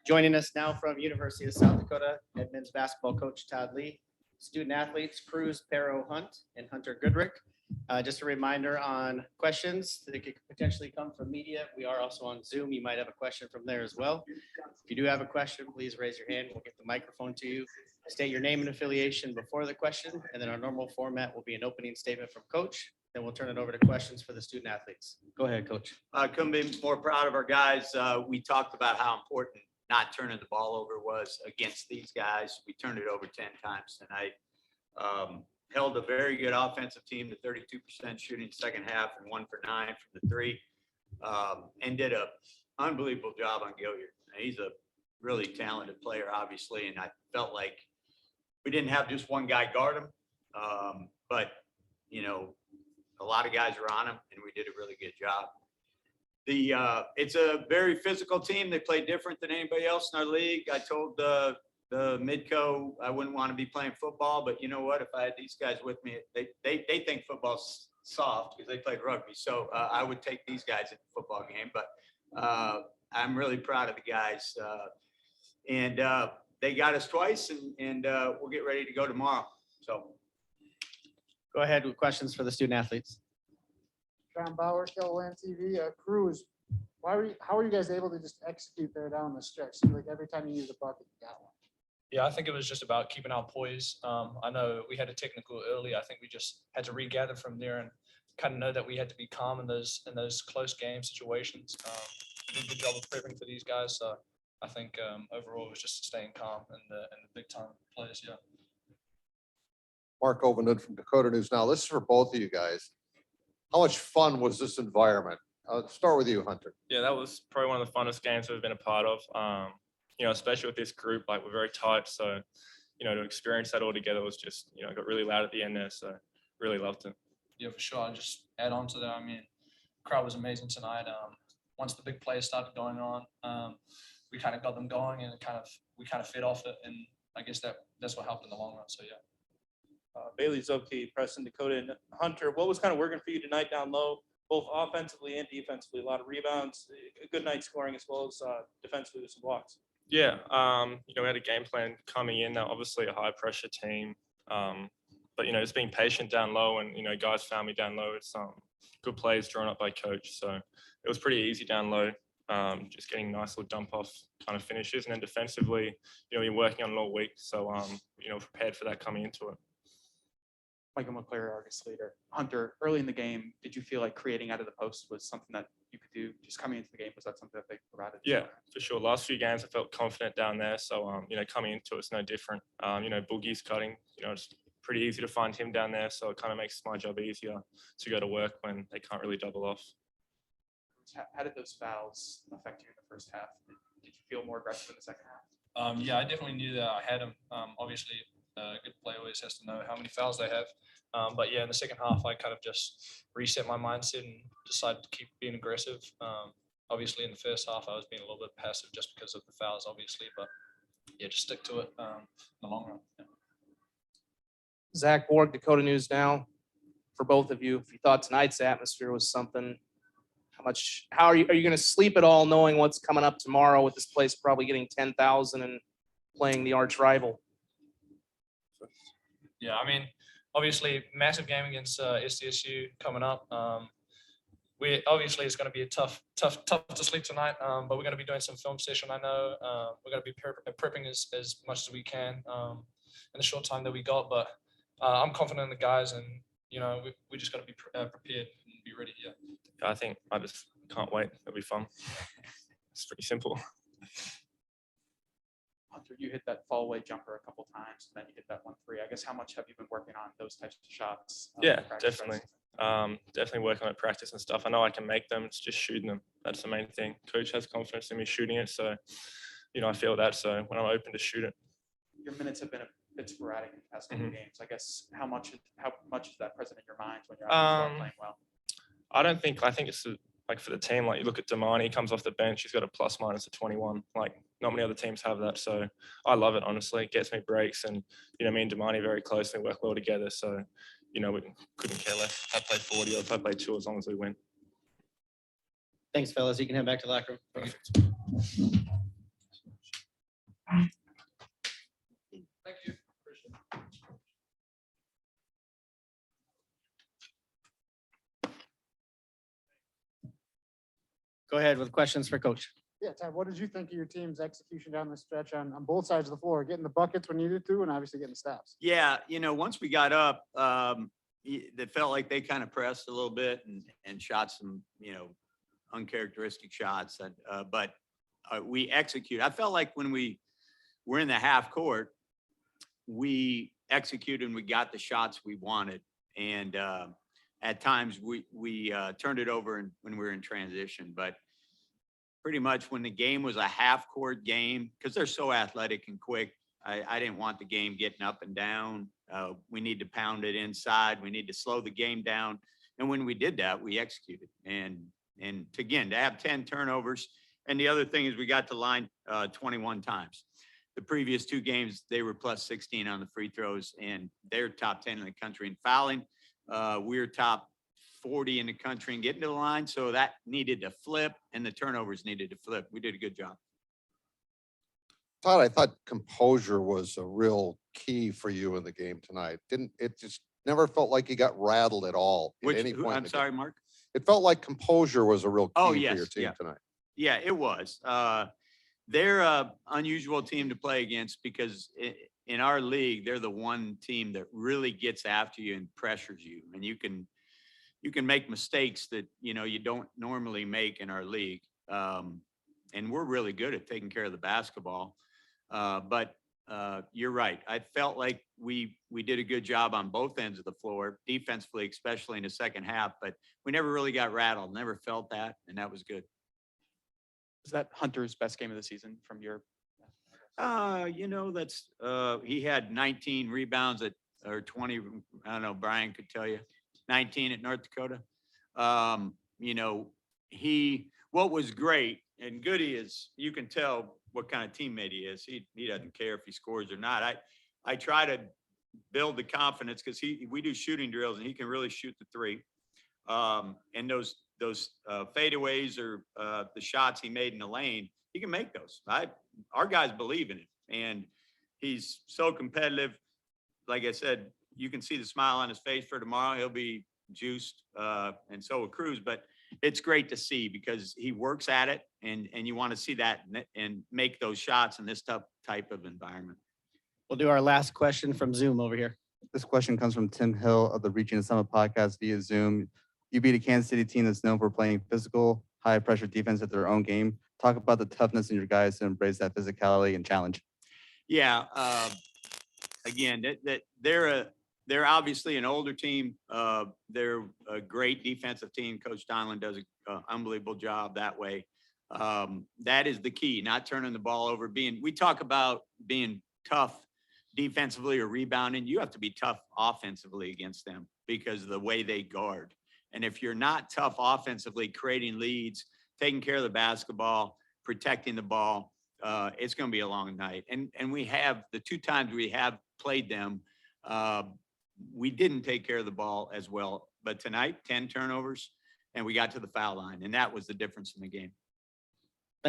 Joining us now from University of South Dakota, head men's basketball coach Todd Lee, student athletes Cruz Pero Hunt and Hunter Goodrick. Just a reminder on questions that could potentially come from media. We are also on Zoom. You might have a question from there as well. If you do have a question, please raise your hand. We'll get the microphone to you. State your name and affiliation before the question, and then our normal format will be an opening statement from coach. Then we'll turn it over to questions for the student athletes. Go ahead, coach. Couldn't be more proud of our guys. We talked about how important not turning the ball over was against these guys. We turned it over 10 times tonight. Held a very good offensive team to 32% shooting second half and 1 for 9 from the three, and did a unbelievable job on Gilliard. He's a really talented player, obviously, and I felt like we didn't have just one guy guard him, but you know, a lot of guys were on him, and we did a really good job. It's a very physical team. They play different than anybody else in our league. I told the midco I wouldn't want to be playing football, but you know what? If I had these guys with me, they think football's soft because they played rugby. So I would take these guys in the football game. But I'm really proud of the guys, and they got us twice, and we'll get ready to go tomorrow. So Go ahead with questions for the student athletes. John Bauer, KLN TV. Cruz, how are you guys able to just execute there down the stretch? Seems like every time you use a bucket, you got one. Yeah, I think it was just about keeping our poise. I know we had a technical early. I think we just had to regather from there and kind of know that we had to be calm in those close game situations. We did a good job of prepping for these guys. So I think overall it was just staying calm in the big time plays. Yeah. Mark Overnud from Dakota News Now. This is for both of you guys. How much fun was this environment? I'll start with you, Hunter. Yeah, that was probably one of the funnest games we've been a part of. You know, especially with this group, like we're very tight. So, you know, to experience that all together was just, you know, got really loud at the end there. So really loved it. Yeah, for sure. I'll just add on to that. I mean, the crowd was amazing tonight. Once the big plays started going on, we kind of got them going, and we kind of fed off it. And I guess that's what helped in the long run. So, yeah. Bailey Zobke, Preston, Dakota, and Hunter. What was kind of working for you tonight down low, both offensively and defensively? A lot of rebounds, a good night scoring, as well as defensively with some blocks. Yeah, you know, we had a game plan coming in. Obviously, a high pressure team, but you know, just being patient down low, and you know, guys found me down low. It's good plays drawn up by coach, so it was pretty easy down low. Just getting nice little dump off kind of finishes, and then defensively, you know, you're working on it all week, so you know, prepared for that coming into it. Michael McClary, Argus leader. Hunter, early in the game, did you feel like creating out of the post was something that you could do just coming into the game? Was that something that they provided? Yeah, for sure. Last few games, I felt confident down there. So, you know, coming into it's no different. You know, Boogie's cutting, you know, it's pretty easy to find him down there. So it kind of makes my job easier to go to work when they can't really double off. How did those fouls affect you in the first half? Did you feel more aggressive in the second half? Yeah, I definitely knew that I had them. Obviously, a good player always has to know how many fouls they have. But yeah, in the second half, I kind of just reset my mindset and decided to keep being aggressive. Obviously, in the first half, I was being a little bit passive just because of the fouls, obviously. But yeah, just stick to it in the long run. Yeah. Zach Borg, Dakota News Now. For both of you, if you thought tonight's atmosphere was something, how are you going to sleep at all knowing what's coming up tomorrow with this place probably getting 10,000 and playing the arch rival? Yeah, I mean, obviously, massive game against SDSU coming up. Obviously it's going to be a tough to sleep tonight, but we're going to be doing some film session. I know we're going to be prepping as much as we can in the short time that we got. But I'm confident in the guys, and you know we just got to be prepared and be ready. Yeah. I think I just can't wait. It'll be fun. It's pretty simple. Hunter, you hit that fall away jumper a couple times, and then you hit that 1-3. I guess how much have you been working on those types of shots? Yeah, definitely. Definitely working on practice and stuff. I know I can make them. It's just shooting them. That's the main thing. Coach has confidence in me shooting it, so you know I feel that. So when I'm open to shoot it. Your minutes have been a bit sporadic in the past couple games. I guess how much is that present in your mind when you're playing well? I think it's like for the team, like you look at Damani, he comes off the bench, he's got a plus minus of 21. Like not many other teams have that. So I love it, honestly. It gets me breaks, and you know, me and Damani very closely work well together. So, you know, we couldn't care less. I play 40 or if I play 2 as long as we win. Thanks, fellas. You can head back to the locker room. Perfect. Thank you. Go ahead with questions for coach. Yeah, Todd, what did you think of your team's execution down the stretch on both sides of the floor, getting the buckets when needed to, and obviously getting the stops? Yeah, once we got up, it felt like they kind of pressed a little bit and shot some, uncharacteristic shots. But we execute. I felt like when we were in the half court, we executed and we got the shots we wanted. And at times we turned it over when we were in transition. But pretty much when the game was a half court game, because they're so athletic and quick, I didn't want the game getting up and down. We need to pound it inside. We need to slow the game down. And when we did that, we executed. And to have 10 turnovers. And the other thing is we got to line 21 times. The previous two games, they were plus 16 on the free throws, and they're top 10 in the country in fouling. We're top 40 in the country and getting to the line. So that needed to flip, and the turnovers needed to flip. We did a good job. Todd, I thought composure was a real key for you in the game tonight. It just never felt like you got rattled at all at any point. I'm sorry, Mark. It felt like composure was a real key Oh, for yes, your team yeah. tonight. Yeah, it was. They're an unusual team to play against because in our league, they're the one team that really gets after you and pressures you. And you can make mistakes that, you don't normally make in our league. And we're really good at taking care of the basketball. But you're right. I felt like we did a good job on both ends of the floor, defensively, especially in the second half, but we never really got rattled, never felt that, and that was good. Was that Hunter's best game of the season from your? That's he had 19 rebounds or 20. I don't know. Brian could tell you 19 at North Dakota. What was great and Goody is you can tell what kind of teammate he is. He doesn't care if he scores or not. I try to build the confidence because we do shooting drills and he can really shoot the three. And those fadeaways or the shots he made in the lane, he can make those. Our guys believe in him, and he's so competitive. Like I said, you can see the smile on his face for tomorrow. He'll be juiced, and so will Cruz. But it's great to see because he works at it, and you want to see that and make those shots in this type of environment. We'll do our last question from Zoom over here. This question comes from Tim Hill of the Region Summit podcast via Zoom. You beat a Kansas City team that's known for playing physical, high-pressure defense at their own game. Talk about the toughness in your guys to embrace that physicality and challenge. Yeah. Again, they're obviously an older team. They're a great defensive team. Coach Donlin does an unbelievable job that way. That is the key, not turning the ball over. We talk about being tough defensively or rebounding. You have to be tough offensively against them because of the way they guard. And if you're not tough offensively, creating leads, taking care of the basketball, protecting the ball, it's going to be a long night. And we have the two times we have played them, we didn't take care of the ball as well. But tonight, 10 turnovers, and we got to the foul line. And that was the difference in the game.